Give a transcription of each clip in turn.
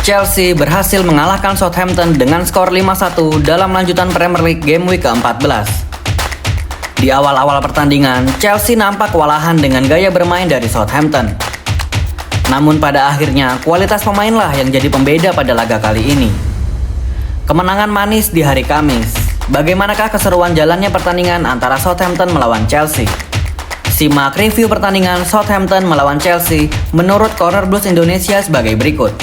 Chelsea berhasil mengalahkan Southampton dengan skor 5-1 dalam lanjutan Premier League Game Week ke-14. Di awal-awal pertandingan, Chelsea nampak kewalahan dengan gaya bermain dari Southampton. Namun pada akhirnya, kualitas pemainlah yang jadi pembeda pada laga kali ini. Kemenangan manis di hari Kamis. Bagaimanakah keseruan jalannya pertandingan antara Southampton melawan Chelsea? Simak review pertandingan Southampton melawan Chelsea menurut Corner Blues Indonesia sebagai berikut.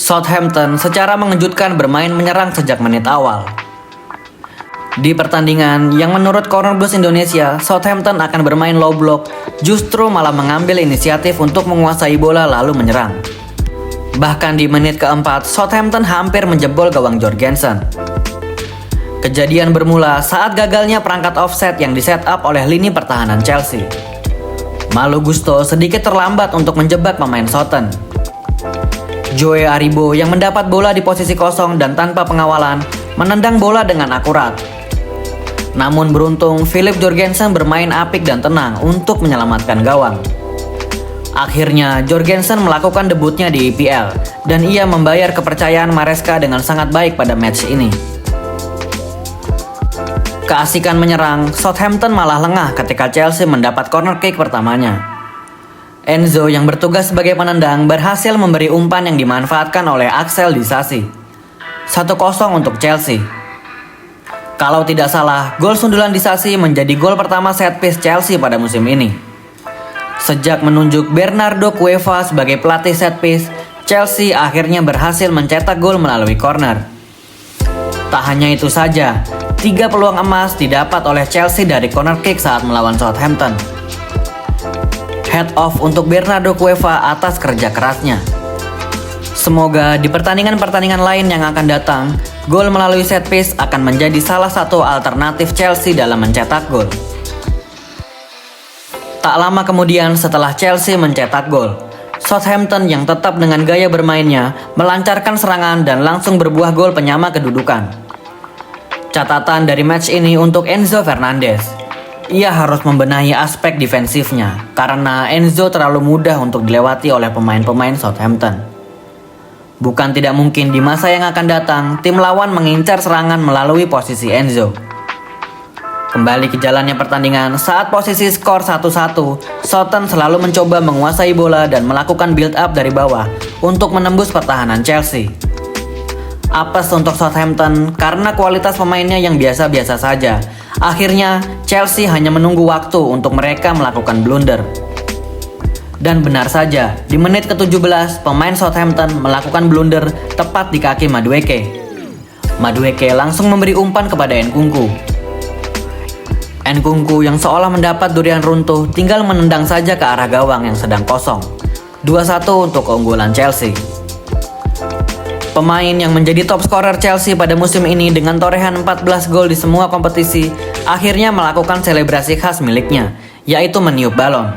Southampton secara mengejutkan bermain menyerang sejak menit awal. Di pertandingan yang menurut Corner Blues Indonesia, Southampton akan bermain low block, justru malah mengambil inisiatif untuk menguasai bola lalu menyerang. Bahkan di menit keempat, Southampton hampir menjebol gawang Jorgensen. Kejadian bermula saat gagalnya perangkat offset yang di-set up oleh lini pertahanan Chelsea. Malo Gusto sedikit terlambat untuk menjebak pemain Southampton. Joe Aribo yang mendapat bola di posisi kosong dan tanpa pengawalan, menendang bola dengan akurat. Namun beruntung, Philip Jorgensen bermain apik dan tenang untuk menyelamatkan gawang. Akhirnya, Jorgensen melakukan debutnya di EPL, dan ia membayar kepercayaan Maresca dengan sangat baik pada match ini. Keasikan menyerang, Southampton malah lengah ketika Chelsea mendapat corner kick pertamanya. Enzo yang bertugas sebagai penendang berhasil memberi umpan yang dimanfaatkan oleh Axel Disasi. 1-0 untuk Chelsea. Kalau tidak salah, gol sundulan Disasi menjadi gol pertama set piece Chelsea pada musim ini. Sejak menunjuk Bernardo Cueva sebagai pelatih set piece, Chelsea akhirnya berhasil mencetak gol melalui corner. Tak hanya itu saja, 3 peluang emas didapat oleh Chelsea dari corner kick saat melawan Southampton. Head off untuk Bernardo Cueva atas kerja kerasnya. Semoga di pertandingan-pertandingan lain yang akan datang, gol melalui set piece akan menjadi salah satu alternatif Chelsea dalam mencetak gol. Tak lama kemudian setelah Chelsea mencetak gol, Southampton yang tetap dengan gaya bermainnya melancarkan serangan dan langsung berbuah gol penyama kedudukan. Catatan dari match ini untuk Enzo Fernandez. Ia harus membenahi aspek defensifnya karena Enzo terlalu mudah untuk dilewati oleh pemain-pemain Southampton. Bukan tidak mungkin di masa yang akan datang, tim lawan mengincar serangan melalui posisi Enzo. Kembali ke jalannya pertandingan, saat posisi skor 1-1, Southampton selalu mencoba menguasai bola dan melakukan build up dari bawah untuk menembus pertahanan Chelsea. Apes untuk Southampton karena kualitas pemainnya yang biasa-biasa saja. Akhirnya, Chelsea hanya menunggu waktu untuk mereka melakukan blunder. Dan benar saja, di menit ke-17, pemain Southampton melakukan blunder tepat di kaki Madueke. Madueke langsung memberi umpan kepada Nkunku. Nkunku yang seolah mendapat durian runtuh tinggal menendang saja ke arah gawang yang sedang kosong. 2-1 untuk keunggulan Chelsea. Pemain yang menjadi top scorer Chelsea pada musim ini dengan torehan 14 gol di semua kompetisi akhirnya melakukan selebrasi khas miliknya, yaitu meniup balon.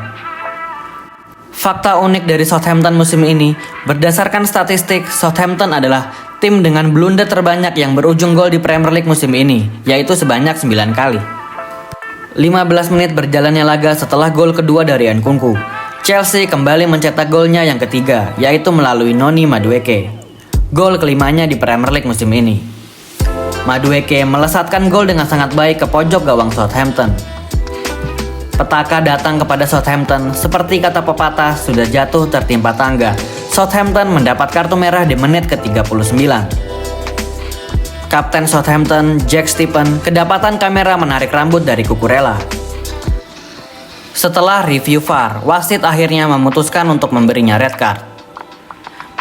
Fakta unik dari Southampton musim ini, berdasarkan statistik, Southampton adalah tim dengan blunder terbanyak yang berujung gol di Premier League musim ini, yaitu sebanyak 9 kali. 15 menit berjalannya laga setelah gol kedua dari Nkunku, Chelsea kembali mencetak golnya yang ketiga, yaitu melalui Noni Madueke. Gol kelimanya di Premier League musim ini. Madueke melesatkan gol dengan sangat baik ke pojok gawang Southampton. Petaka datang kepada Southampton, seperti kata pepatah sudah jatuh tertimpa tangga. Southampton mendapat kartu merah di menit ke-39. Kapten Southampton, Jack Stephen, kedapatan kamera menarik rambut dari Cucurella. Setelah review VAR, wasit akhirnya memutuskan untuk memberinya red card.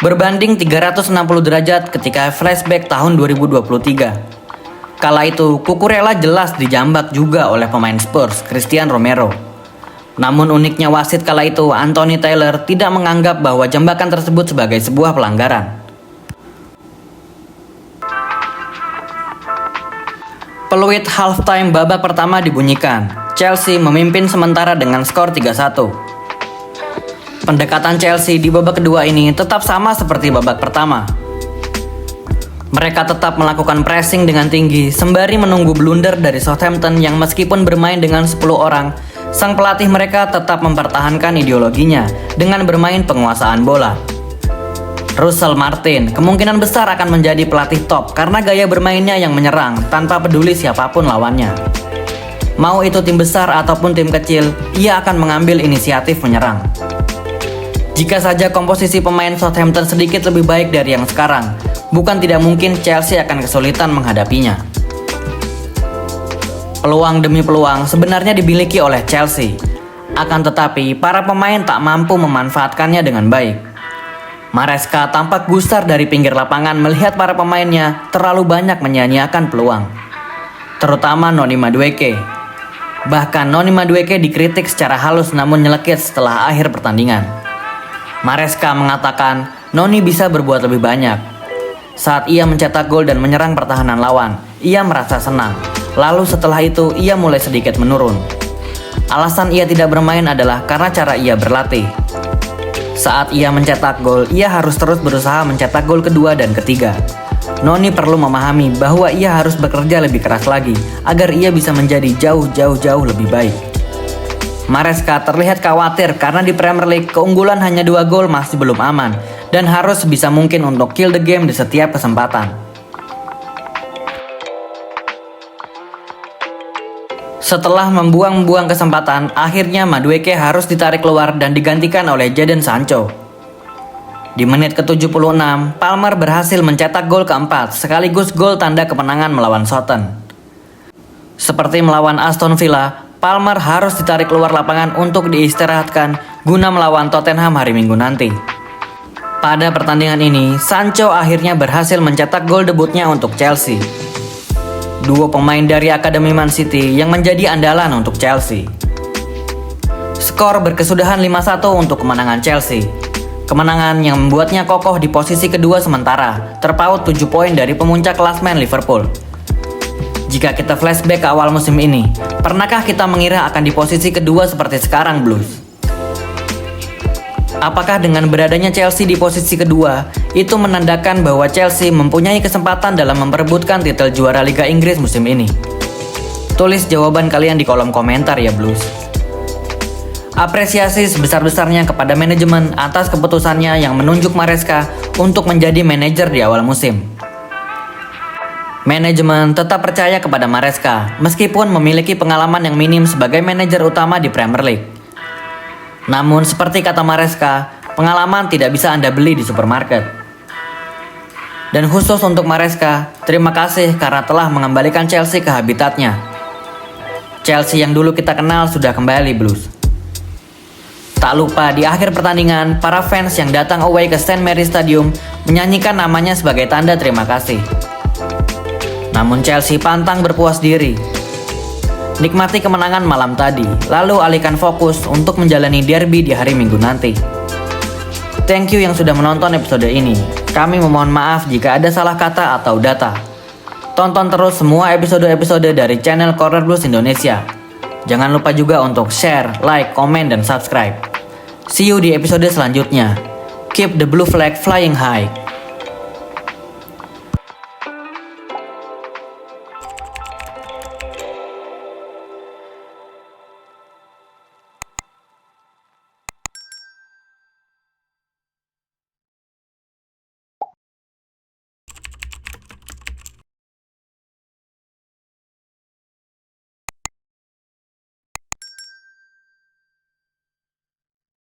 Berbanding 360 derajat ketika flashback tahun 2023. Kala itu, Cucurella jelas dijambak juga oleh pemain Spurs, Christian Romero. Namun uniknya wasit kala itu, Anthony Taylor, tidak menganggap bahwa jambakan tersebut sebagai sebuah pelanggaran. Peluit halftime babak pertama dibunyikan. Chelsea memimpin sementara dengan skor 3-1. Pendekatan Chelsea di babak kedua ini tetap sama seperti babak pertama. Mereka tetap melakukan pressing dengan tinggi sembari menunggu blunder dari Southampton yang meskipun bermain dengan 10 orang, sang pelatih mereka tetap mempertahankan ideologinya dengan bermain penguasaan bola. Russell Martin kemungkinan besar akan menjadi pelatih top karena gaya bermainnya yang menyerang tanpa peduli siapapun lawannya. Mau itu tim besar ataupun tim kecil, ia akan mengambil inisiatif menyerang. Jika saja komposisi pemain Southampton sedikit lebih baik dari yang sekarang, bukan tidak mungkin Chelsea akan kesulitan menghadapinya. Peluang demi peluang sebenarnya dimiliki oleh Chelsea. Akan tetapi, para pemain tak mampu memanfaatkannya dengan baik. Maresca tampak gusar dari pinggir lapangan melihat para pemainnya terlalu banyak menyia-nyiakan peluang. Terutama Noni Madueke. Bahkan Noni Madueke dikritik secara halus namun nyelekit setelah akhir pertandingan. Maresca mengatakan Noni bisa berbuat lebih banyak. Saat ia mencetak gol dan menyerang pertahanan lawan, ia merasa senang. Lalu setelah itu ia mulai sedikit menurun. Alasan ia tidak bermain adalah karena cara ia berlatih. Saat ia mencetak gol, ia harus terus berusaha mencetak gol kedua dan ketiga. Noni perlu memahami bahwa ia harus bekerja lebih keras lagi agar ia bisa menjadi jauh lebih baik. Maresca terlihat khawatir karena di Premier League keunggulan hanya 2 gol masih belum aman dan harus sebisa mungkin untuk kill the game di setiap kesempatan. Setelah membuang-buang kesempatan, akhirnya Madueke harus ditarik keluar dan digantikan oleh Jadon Sancho. Di menit ke-76, Palmer berhasil mencetak gol keempat sekaligus gol tanda kemenangan melawan Southampton. Seperti melawan Aston Villa, Palmer harus ditarik keluar lapangan untuk diistirahatkan guna melawan Tottenham hari Minggu nanti. Pada pertandingan ini, Sancho akhirnya berhasil mencetak gol debutnya untuk Chelsea. Dua pemain dari Akademi Man City yang menjadi andalan untuk Chelsea. Skor berkesudahan 5-1 untuk kemenangan Chelsea. Kemenangan yang membuatnya kokoh di posisi kedua sementara, terpaut 7 poin dari pemuncak klasemen Liverpool. Jika kita flashback ke awal musim ini, pernahkah kita mengira akan di posisi kedua seperti sekarang, Blues? Apakah dengan beradanya Chelsea di posisi kedua, itu menandakan bahwa Chelsea mempunyai kesempatan dalam memperebutkan titel juara Liga Inggris musim ini? Tulis jawaban kalian di kolom komentar ya, Blues. Apresiasi sebesar-besarnya kepada manajemen atas keputusannya yang menunjuk Maresca untuk menjadi manajer di awal musim. Manajemen tetap percaya kepada Maresca meskipun memiliki pengalaman yang minim sebagai manajer utama di Premier League. Namun seperti kata Maresca, pengalaman tidak bisa Anda beli di supermarket. Dan khusus untuk Maresca, terima kasih karena telah mengembalikan Chelsea ke habitatnya. Chelsea yang dulu kita kenal sudah kembali, Blues. Tak lupa di akhir pertandingan, para fans yang datang away ke St. Mary's Stadium menyanyikan namanya sebagai tanda terima kasih. Namun Chelsea pantang berpuas diri. Nikmati kemenangan malam tadi, lalu alihkan fokus untuk menjalani derby di hari Minggu nanti. Thank you yang sudah menonton episode ini. Kami memohon maaf jika ada salah kata atau data. Tonton terus semua episode-episode dari channel Corner Blues Indonesia. Jangan lupa juga untuk share, like, komen, dan subscribe. See you di episode selanjutnya. Keep the blue flag flying high.